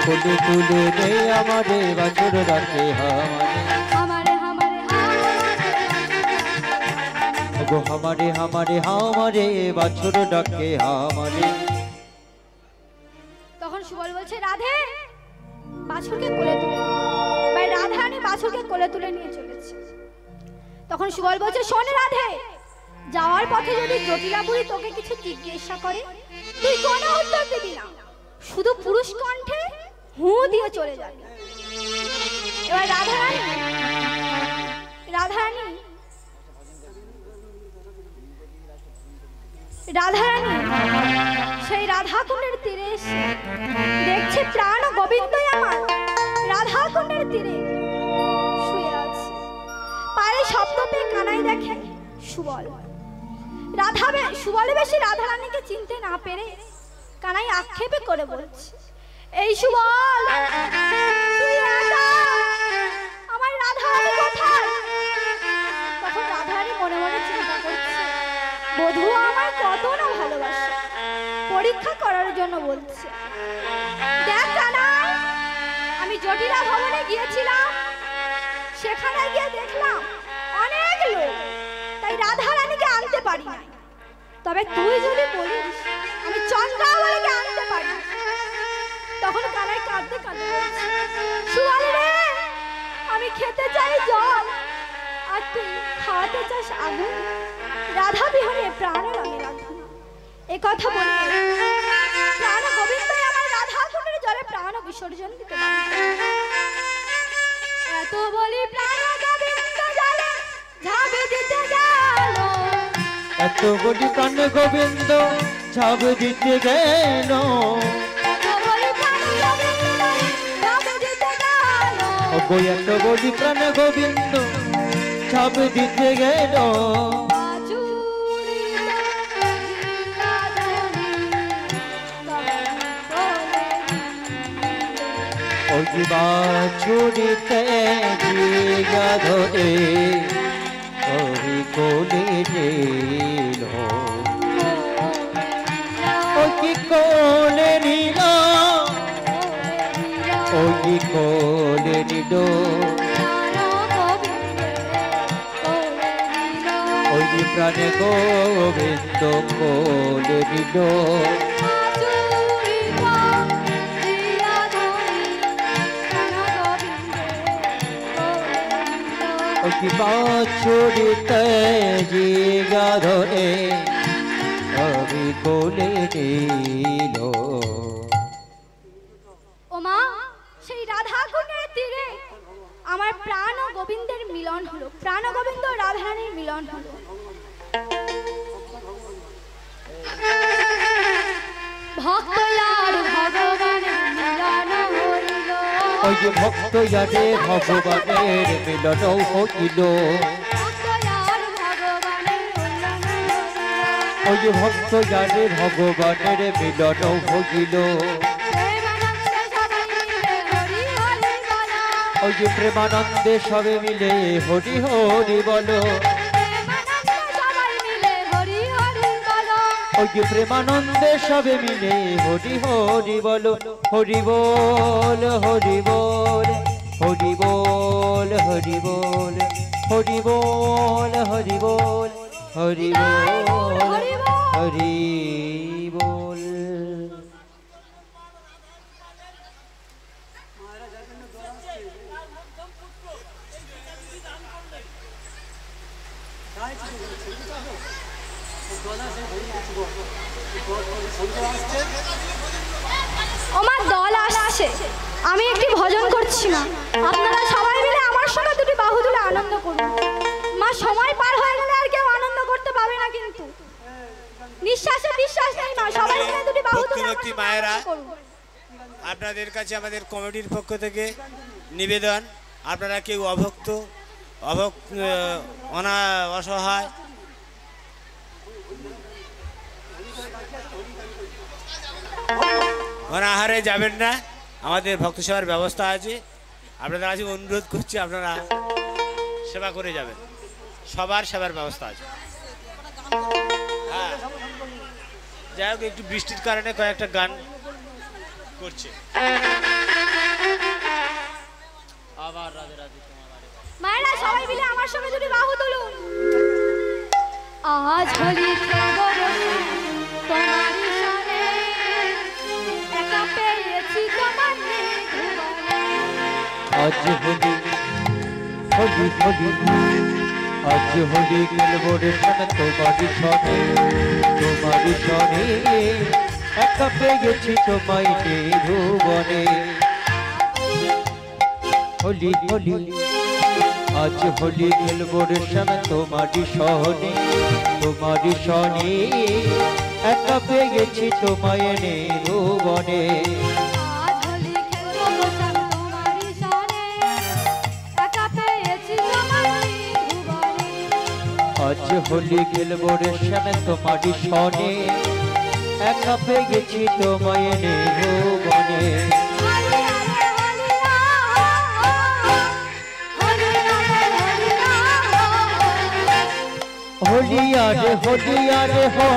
কোলে তুলে নেই আমারে বাছুর ডাকে আমারে হামারে হামারে হামারে বাছুর ডাকে আমারে।
তখন সুবল বলছে, রাধে বাছুরকে কোলে তুলে নিয়ে, ভাই রাধারানী বাছুরকে কোলে তুলে নিয়ে চলেছে। তখন সুবল বলছে, শোন রাধে, যাওয়ার পথে যদি জটিলা বুড়ি তোকে কিছু জিজ্ঞাসা করে তুই কোনো উত্তর দিবি না, শুধু পুরুষ কণ্ঠে হু দিয়ে চলে যাবে। এবার রাধারানী সেই রাধাকুণ্ডের তীরে এসে দেখছে প্রাণ গোবিন্দই আমার রাধাকুণ্ডের তীরে শুয়ে আছে। পায়ে শব্দ পেয়ে কানাই দেখে সুবল। সুবলে বেশি রাধারানীকে চিনতে না পেরে কানাই আক্ষেপে করে বলছে, এই সুবল, তুই একা, আমার রাধারানী কোথায়? তখন রাধারানী মনে মনে চিন্তা করছে, বধূ আমার কত না ভালোবাসে, পরীক্ষা করার জন্য বলছে। দেখ কানাই, আমি জটিলা ভবনে গিয়েছিলাম, সেখানে গিয়ে দেখলাম অনেক লোক, তাই রাধারানীকে আনতে পারি না। তবে তুই যদি বলিস আমি চন্দ্রাবলীকে আনতে পারি। তখন কানাই কাঁদতে কাঁদতে বলছে, সুবল রে, আমি খেতে চাই জল, আর তুই খাওয়াতে চাস আগুন। রাধা বিহনে প্রাণ রঙে রাখুন। এ কথা বলে প্রাণ গোবিন্দই আমার রাধা কুণ্ডের জলে প্রাণ বিসর্জন দিতে পারে। এত বলি প্রাণ গোবিন্দ জলে ঝাঁপ দিতে গেল,
এত বলি প্রাণ গোবিন্দ ঝাঁপ দিতে গেল, ওগো এত বলি প্রাণ গোবিন্দ ঝাঁপ দিতে গেল। ওই বাছুরিতে জিগা ধরে ওই কোলে নিল, ওই কোলে নিল, ওই কোলে নিল, ওই প্রাণে গোবিন্দ কোলে নিল। বাছুরিতে জিগা ধরে আমি কোলে নিল।
ওমা, সেই রাধা কুণ্ডের তীরে আমার প্রাণ ও গোবিন্দের মিলন হলো, প্রাণ গোবিন্দ রাধারানীর মিলন হলো। ভক্ত আর ভগবানের মিলন হইল,
ওই যে ভক্ত যারে ভগবানের মিলন হইল, ওই যে ভক্ত যারে ভগবানের মিলন হইল, ওই যে প্রেমানন্দে সবে মিলে হরি হরি বলো, ওই যে প্রেমানন্দে সবে মিলে হরি হরি বলো, হরি বল হরি বল, হরি বল হরি বল, হরি বল হরি বল, হরি বল হরি বল।
আমার দল আসছে, আমি একটি ভজন করছি না, আপনারা সবাই মিলে আমার সঙ্গে দুটি বাহু তুলে আনন্দ করুন। মা, সময় পার হয়ে গেলে আর কেউ আনন্দ করতে পাবে না, কিন্তু নিঃশ্বাসে বিশ্বাস নেই মা, সবাই মিলে দুটি বাহু তুলে
ভক্তিমতী মায়েরা, আপনাদের কাছে আমাদের কমিটির পক্ষ থেকে নিবেদন, আপনারা কেউ অভক্ত অসহায় অনাহারে যাবেন না, আমাদের ভক্ত সেবার ব্যবস্থা আছে। আপনাদের কাছে অনুরোধ করছি, আপনারা সেবা করে যাবেন, সবার সেবার ব্যবস্থা আছে। হ্যাঁ, যাই হোক, একটু বৃষ্টির কারণে কয়েকটা গান করছে। আবার রাধে রাধে
মায়েরা, সবাই মিলে আমার সঙ্গে দুটি বাহু তুলুন। আজ হলি খেলবো তোমার সনে, একা পেয়েছি তোমার ভুবনে।
আজ হোলি হোলি হোলি, আজ হোলি খেলবো রে সনে তোমারি সনে, তোমারি সনে, একা পেয়েছি তোমায় ভুবনে। হোলি হোলি, আজ হোলি খেলবো রে সনে তোমারি সনে, তোমারি সনে, একা পেয়েছি তোমায় ভুবনে। আজ হোলি খেলবো রে শ্যামে তোমারি সনে, একা পেয়েছি তোমায় নিভুবনে হোলিয়ারে হোলিয়ারে হো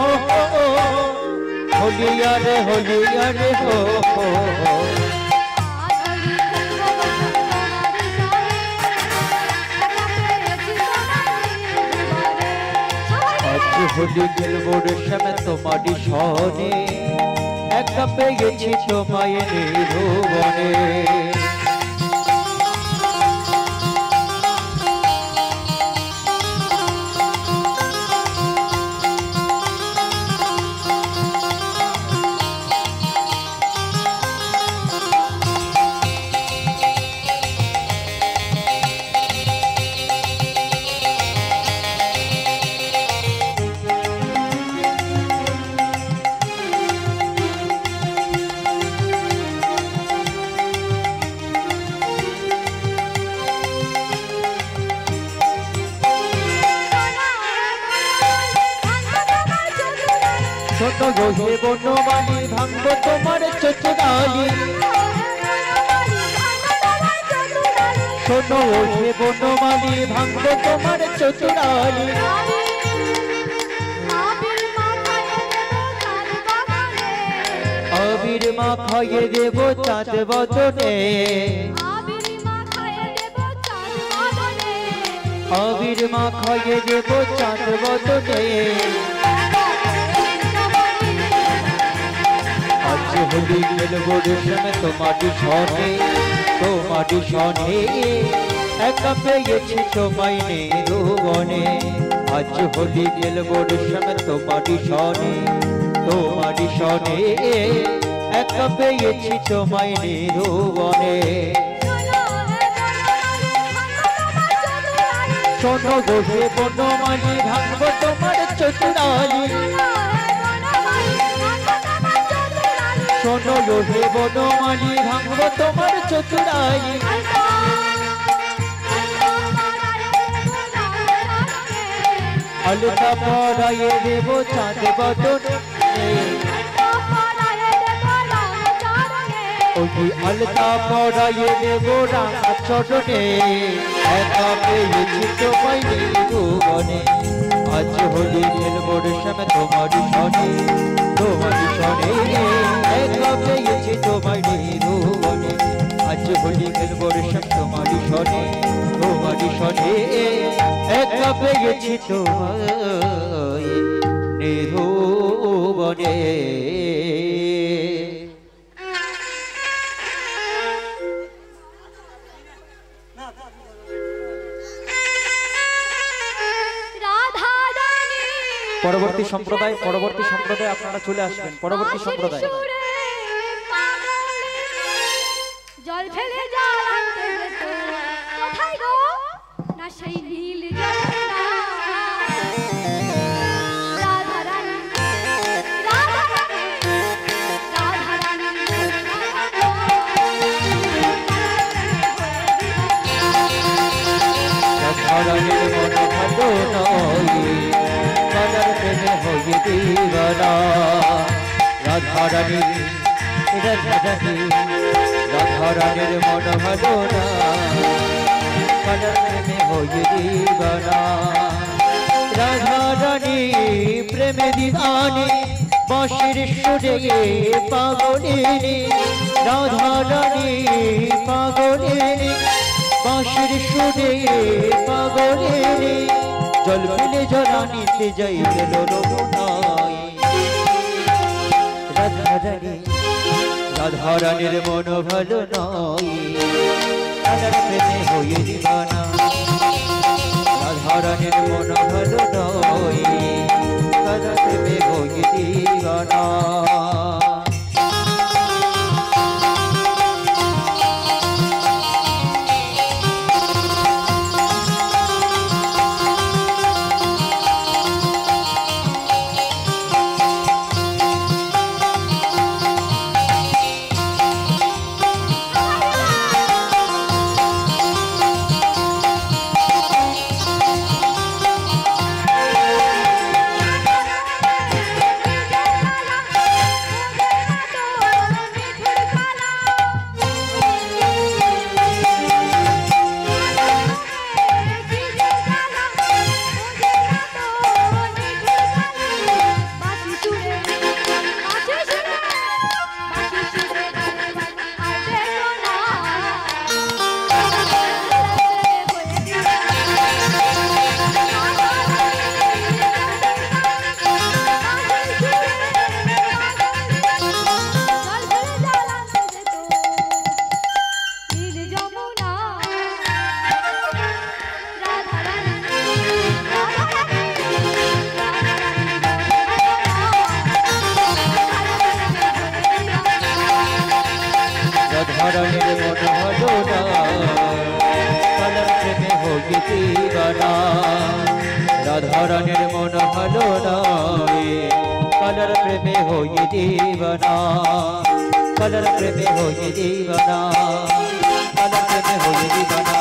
হোলিয়ারে হোলিয়ারে হো আজ হোলি খেলবো রেশমে তোমারই সনে একা পেয়েছি তোমায় নিভুবনে শোনো গো হে বনমালী ভাঙবো তোমার চতুরালি শোনো হে বনমালী ভাঙবো তোমার চতুরালি আবির মা খাইয়ে দেব চাঁদ বদনে আবির মা খাইয়ে দেব চাঁদ বদনে আজ হোলি খেলবো রেশমে তোমারই সনে তোমারই সনে একা পেয়েছি তোমায় নিভুবনে আজ হোলি খেলবো রেশমে তোমারই সনে তোমারই সনে একা পেয়েছি তোমায় নিভুবনে শোনো গো হে বনমালী ভাঙবো তোমার চতুরালি শোনো গো হে বনমালী ভাঙবো তোমার চতুরালি আলতা পরাইয়ে দেব চাঁদ বদনে ওই আলতা পরাইয়ে দেব রাঙা চরণে একা পেয়েছি তোমায় নিভুবনে আজ হোলি খেলবো রেশমে তোমারই সনে তোমারই সনে একা পেয়েছি তোমায় নিভুবনে আজ হোলি খেলবো রেশম তোমারই সনে তোমারই সনে একা পেয়েছি তোমায় নিভুবনে পরবর্তী সম্প্রদায় আপনারা চলে আসবেন পরবর্তী সম্প্রদায়
জল ফেলে জল আনতে যেত কোথায় গো না সেই নীল যমুনা রাধা রানী রাধা রানী রাধা রানী
রাধারানীর মন ভালো নয় কালার প্রেমে হয়ে দিবানা রাধারানী রাধারানীর মন ভালো না কালার প্রেমে হয়ে দিবানা রাধারানী প্রেমে দিবানি বাঁশির সুরে পাগলিনী রাধারানী পাগলিনী বাঁশির সুরে পাগলিনী জল ফেলে জল নিতে যাই গেল রঘুনাই রাধারানীর মন ভালো নয় কালার প্রেমে হয়ে দিবানা রাধারানীর মন ভালো নয় কালার প্রেমে হয়ে দিবানা দিবানা রাধারানীর মন ভালো নয় কালার প্রেমে হয়ে দিবানা কালার প্রেমে হয়ে দিবানা কালার প্রেমে হয়ে দিবানা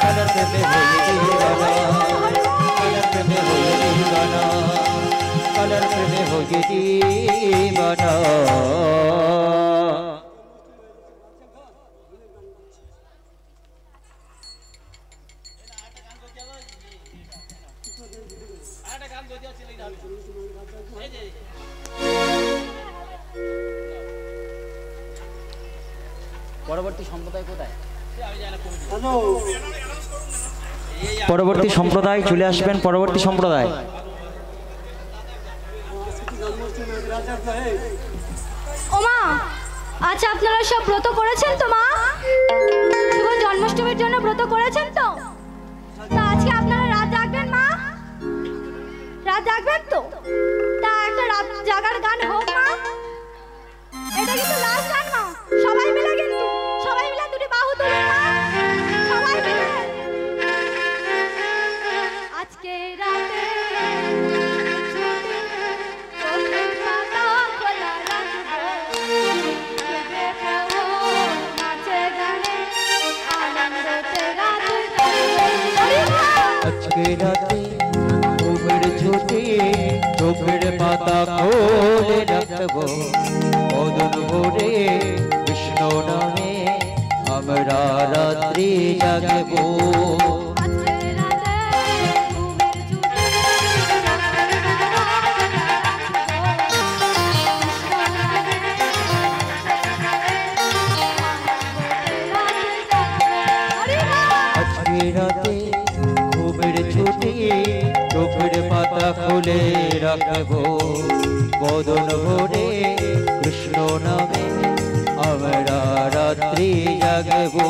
কালার প্রেমে হয়ে দিবানা কালার প্রেমে হয়ে দিবানা কালার প্রেমে হয়ে দিবানা
পরবর্তী সম্প্রদায় কোথায়? পরবর্তী সম্প্রদায় চলে আসবেন। পরবর্তী সম্প্রদায়
ওমা, আচ্ছা আপনারা সব ব্রত করেছেন তো মা? শুভ জন্মাষ্টমীর জন্য ব্রত করেছেন তো? তা আজকে আপনারা রাত জাগবেন মা? রাত জাগবেন তো? তা একটা রাত জাগার গান হোক মা। এটা কিন্তু লাস্ট গান মা। সবাই মিলে কিন্তু, সবাই মিলে দুটি বাহু তুলুন মা। সবাই মিলে। আজকে রাতে চোখের পাতা খোলা রাখবো, জেগে পড়ো নাচে গানে আনন্দেতে রাত কাটবো।
আজকে রাতে ঘুমের ছুটি চোখের পাতা খোলে রাখবো বদন ভরে কৃষ্ণ নামে আমরা রাত্রি জাগবো
আজকে রাতে ঘুমের ছুটি চোখের পাতা
আজকে রাতে ঘুমের ছুটি চোখের পাতা খুলে রাখবো বদন ভরে কৃষ্ণ নামে আমরা রাত্রি জাগবো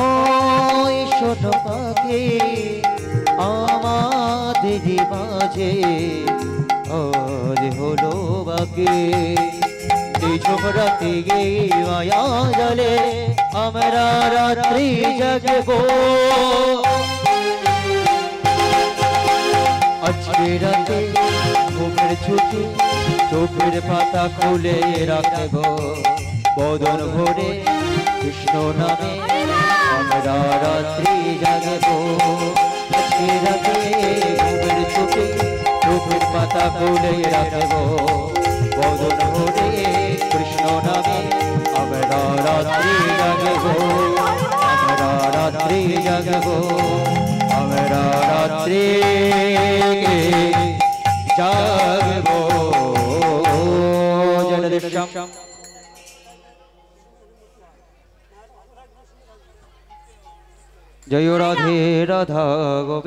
ওই শোনো পাখি আমাদের মাঝে আজ হলো বাকি এই ছোকরাতে গিয়ে মায়া জলে আমরা রাত্রি জাগবো আজকে রাতে ঘুমের ছুটি চোখের পাতা খুলে রাখবো বদন ভরে কৃষ্ণ নামে আমরা রাত্রি জাগবো আজকে রাতে ঘুমের ছুটি চোখের পাতা খুলে রাখবো বদন ভরে কৃষ্ণ নামে আমরা রাত্রি জাগবো আমরা রাত্রি জাগবো আমরা রাত্রি জাগবো জনদেশম জয় রাধে রাধা গোবিন্দ।